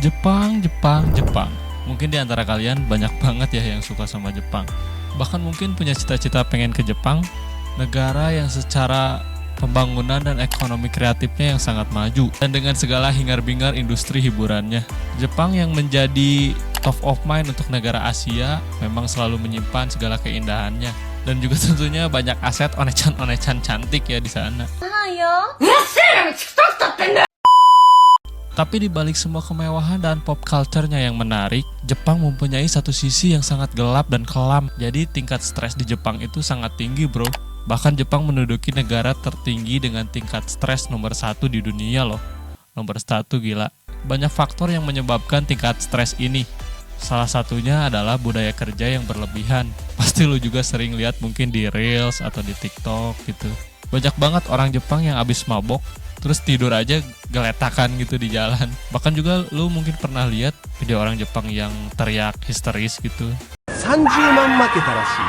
Jepang, Jepang, Jepang. Mungkin di antara kalian banyak banget ya yang suka sama Jepang. Bahkan mungkin punya cita-cita pengen ke Jepang, negara yang secara pembangunan dan ekonomi kreatifnya yang sangat maju. Dan dengan segala hingar-bingar industri hiburannya. Jepang yang menjadi top of mind untuk negara Asia memang selalu menyimpan segala keindahannya. Dan juga tentunya banyak aset onechan-onechan cantik ya di sana. Tapi di balik semua kemewahan dan pop culture-nya yang menarik, Jepang mempunyai satu sisi yang sangat gelap dan kelam. Jadi tingkat stres di Jepang itu sangat tinggi, bro. Bahkan Jepang menduduki negara tertinggi dengan tingkat stres nomor 1 di dunia loh. Nomor 1, gila. Banyak faktor yang menyebabkan tingkat stres ini. Salah satunya adalah budaya kerja yang berlebihan. Pasti lu juga sering lihat mungkin di Reels atau di TikTok gitu. Banyak banget orang Jepang yang abis mabok terus tidur aja geletakan gitu di jalan. Bahkan juga lu mungkin pernah lihat video orang Jepang yang teriak histeris gitu. 30万負けたらしい。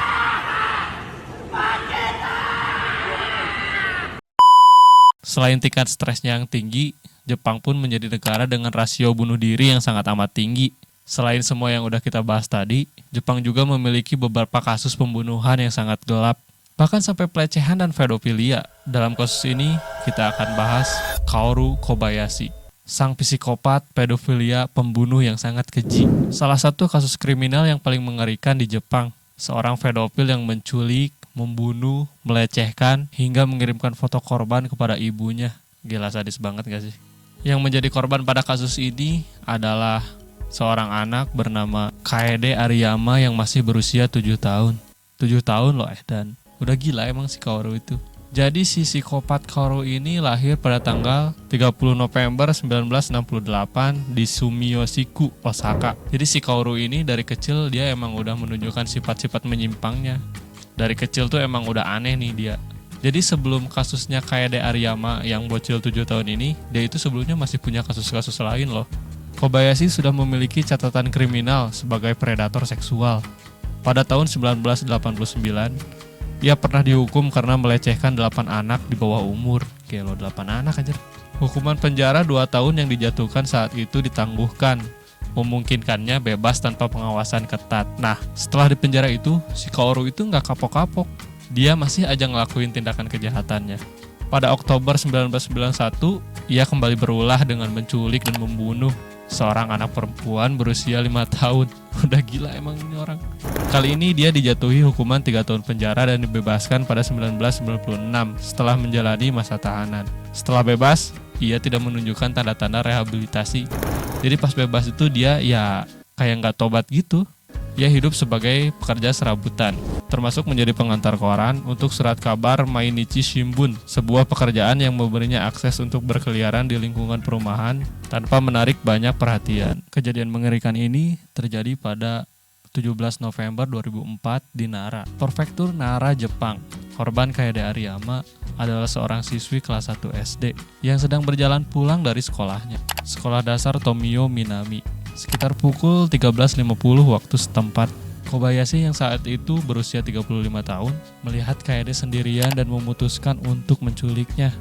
Selain tingkat stresnya yang tinggi, Jepang pun menjadi negara dengan rasio bunuh diri yang sangat amat tinggi. Selain semua yang udah kita bahas tadi, Jepang juga memiliki beberapa kasus pembunuhan yang sangat gelap. Bahkan sampai pelecehan dan pedofilia. Dalam kasus ini, kita akan bahas Kaoru Kobayashi, sang psikopat, pedofilia, pembunuh yang sangat keji. Salah satu kasus kriminal yang paling mengerikan di Jepang. Seorang pedofil yang menculik, membunuh, melecehkan, hingga mengirimkan foto korban kepada ibunya. Gila, sadis banget gak sih? Yang menjadi korban pada kasus ini adalah seorang anak bernama Kaede Ariyama yang masih berusia 7 tahun. 7 tahun loh dan udah gila emang si Kaoru itu. Jadi si psikopat Kaoru ini lahir pada tanggal 30 November 1968 di Sumiyoshi-ku, Osaka. Jadi si Kaoru ini dari kecil dia emang udah menunjukkan sifat-sifat menyimpangnya. Dari kecil tuh emang udah aneh nih dia. Jadi sebelum kasusnya Kaede Ariyama yang bocil 7 tahun ini, dia itu sebelumnya masih punya kasus-kasus lain loh. Kobayashi sudah memiliki catatan kriminal sebagai predator seksual. Pada tahun 1989, ia pernah dihukum karena melecehkan 8 anak di bawah umur. Gila, 8 anak aja. Hukuman penjara 2 tahun yang dijatuhkan saat itu ditangguhkan, memungkinkannya bebas tanpa pengawasan ketat. Nah, setelah di penjara itu, si Kaoru itu nggak kapok-kapok. Dia masih aja ngelakuin tindakan kejahatannya. Pada Oktober 1991, ia kembali berulah dengan menculik dan membunuh seorang anak perempuan berusia 5 tahun. Udah gila emang ini orang. Kali ini dia dijatuhi hukuman 3 tahun penjara dan dibebaskan pada 1996 setelah menjalani masa tahanan. Setelah bebas, ia tidak menunjukkan tanda-tanda rehabilitasi. Jadi pas bebas itu dia ya kayak nggak tobat gitu. Ia hidup sebagai pekerja serabutan, termasuk menjadi pengantar koran untuk surat kabar Mainichi Shimbun, sebuah pekerjaan yang memberinya akses untuk berkeliaran di lingkungan perumahan tanpa menarik banyak perhatian. Kejadian mengerikan ini terjadi pada 17 November 2004 di Nara, Prefektur Nara, Jepang. Korban Kaede Ariyama adalah seorang siswi kelas 1 SD yang sedang berjalan pulang dari sekolahnya, sekolah dasar Tomio Minami. Sekitar pukul 13.50 waktu setempat, Kobayashi yang saat itu berusia 35 tahun melihat Kaede sendirian dan memutuskan untuk menculiknya.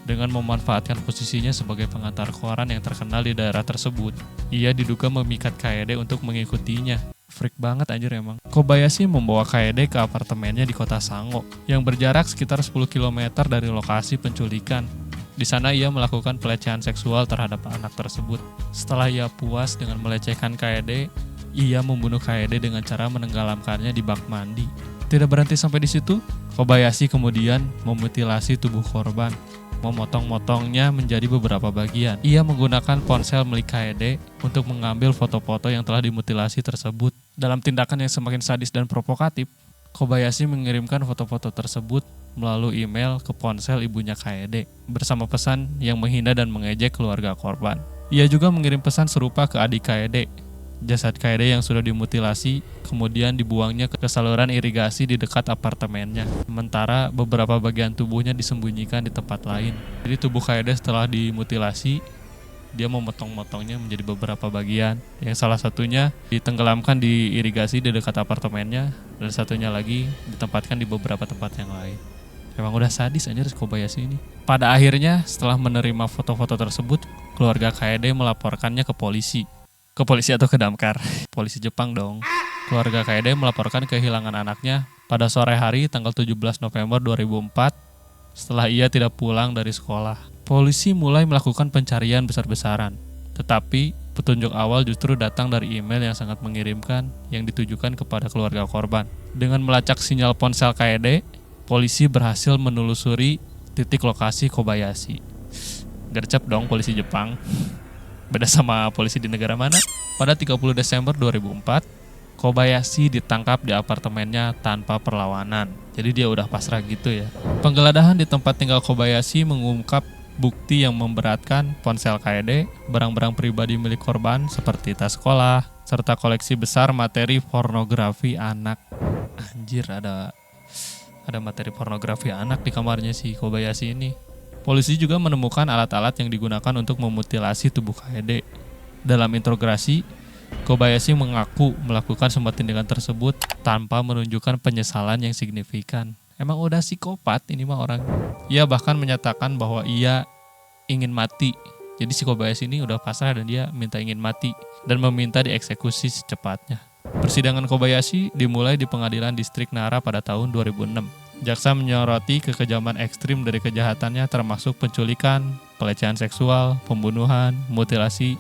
Dengan memanfaatkan posisinya sebagai pengantar koran yang terkenal di daerah tersebut, ia diduga memikat Kaede untuk mengikutinya. Freak banget anjir emang. Kobayashi membawa Kaede ke apartemennya di kota Sango yang berjarak sekitar 10 km dari lokasi penculikan. Di sana ia melakukan pelecehan seksual terhadap anak tersebut. Setelah ia puas dengan melecehkan Kaede, ia membunuh Kaede dengan cara menenggelamkannya di bak mandi. Tidak berhenti sampai di situ, Kobayashi kemudian memutilasi tubuh korban, memotong-motongnya menjadi beberapa bagian. Ia menggunakan ponsel milik Kaede untuk mengambil foto-foto yang telah dimutilasi tersebut. Dalam tindakan yang semakin sadis dan provokatif, Kobayashi mengirimkan foto-foto tersebut melalui email ke ponsel ibunya Kaede bersama pesan yang menghina dan mengejek keluarga korban. Ia juga mengirim pesan serupa ke adik Kaede. Jasad Kaede yang sudah dimutilasi kemudian dibuangnya ke saluran irigasi di dekat apartemennya. Sementara beberapa bagian tubuhnya disembunyikan di tempat lain. Jadi tubuh Kaede setelah dimutilasi, dia memotong-motongnya menjadi beberapa bagian. Yang salah satunya ditenggelamkan di irigasi di dekat apartemennya, dan satunya lagi ditempatkan di beberapa tempat yang lain. Emang udah sadis anjir Kobayashi ini. Pada akhirnya setelah menerima foto-foto tersebut, keluarga Kaede melaporkannya ke polisi. Ke polisi atau ke damkar? Polisi Jepang dong. Keluarga Kaede melaporkan kehilangan anaknya pada sore hari tanggal 17 November 2004 setelah ia tidak pulang dari sekolah. Polisi mulai melakukan pencarian besar-besaran. Tetapi petunjuk awal justru datang dari email yang sangat mengirimkan yang ditujukan kepada keluarga korban. Dengan melacak sinyal ponsel Kaede, polisi berhasil menelusuri titik lokasi Kobayashi. Gercep dong polisi Jepang. Beda sama polisi di negara mana? Pada 30 Desember 2004, Kobayashi ditangkap di apartemennya tanpa perlawanan. Jadi dia udah pasrah gitu ya. Penggeledahan di tempat tinggal Kobayashi mengungkap bukti yang memberatkan ponsel Kaede, barang-barang pribadi milik korban seperti tas sekolah, serta koleksi besar materi pornografi anak. Anjir, ada materi pornografi anak di kamarnya si Kobayashi ini. Polisi juga menemukan alat-alat yang digunakan untuk memutilasi tubuh Kaede. Dalam interogasi, Kobayashi mengaku melakukan semua tindakan tersebut tanpa menunjukkan penyesalan yang signifikan. Emang udah psikopat ini mah orang. Ia bahkan menyatakan bahwa ia ingin mati. Jadi si Kobayashi ini udah pasrah dan dia minta ingin mati dan meminta dieksekusi secepatnya. Persidangan Kobayashi dimulai di Pengadilan Distrik Nara pada tahun 2006. Jaksa menyoroti kekejaman ekstrim dari kejahatannya termasuk penculikan, pelecehan seksual, pembunuhan, mutilasi,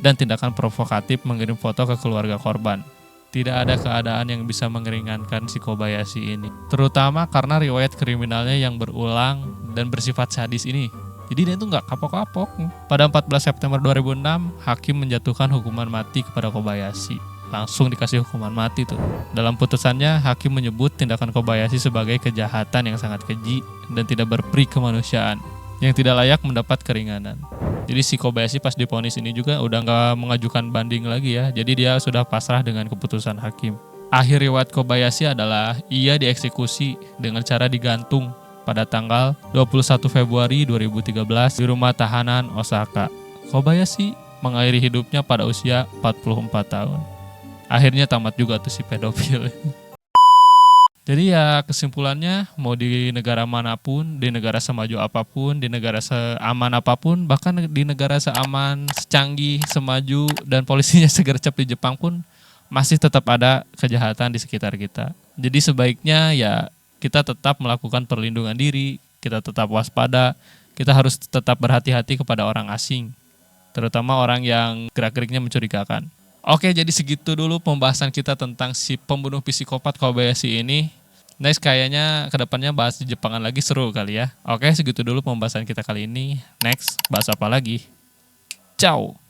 dan tindakan provokatif mengirim foto ke keluarga korban. Tidak ada keadaan yang bisa meringankan si Kobayashi ini, terutama karena riwayat kriminalnya yang berulang dan bersifat sadis ini. Jadi dia itu nggak kapok-kapok. Pada 14 September 2006, hakim menjatuhkan hukuman mati kepada Kobayashi. Langsung dikasih hukuman mati tuh. Dalam putusannya, hakim menyebut tindakan Kobayashi sebagai kejahatan yang sangat keji dan tidak berperi kemanusiaan, yang tidak layak mendapat keringanan. Jadi si Kobayashi pas divonis ini juga udah nggak mengajukan banding lagi ya. Jadi dia sudah pasrah dengan keputusan hakim. Akhir riwayat Kobayashi adalah ia dieksekusi dengan cara digantung pada tanggal 21 Februari 2013 di rumah tahanan Osaka. Kobayashi mengakhiri hidupnya pada usia 44 tahun. Akhirnya tamat juga tuh si pedofil. Jadi ya kesimpulannya, mau di negara manapun, di negara semaju apapun, di negara seaman apapun, bahkan di negara seaman, secanggih, semaju, dan polisinya segercep di Jepang pun masih tetap ada kejahatan di sekitar kita. Jadi sebaiknya ya kita tetap melakukan perlindungan diri, kita tetap waspada, kita harus tetap berhati-hati kepada orang asing, terutama orang yang gerak-geriknya mencurigakan. Oke, jadi segitu dulu pembahasan kita tentang si pembunuh psikopat Kobayashi ini. Next kayaknya kedepannya bahas di Jepangan lagi, seru kali ya. Oke, segitu dulu pembahasan kita kali ini. Next, bahas apa lagi? Ciao!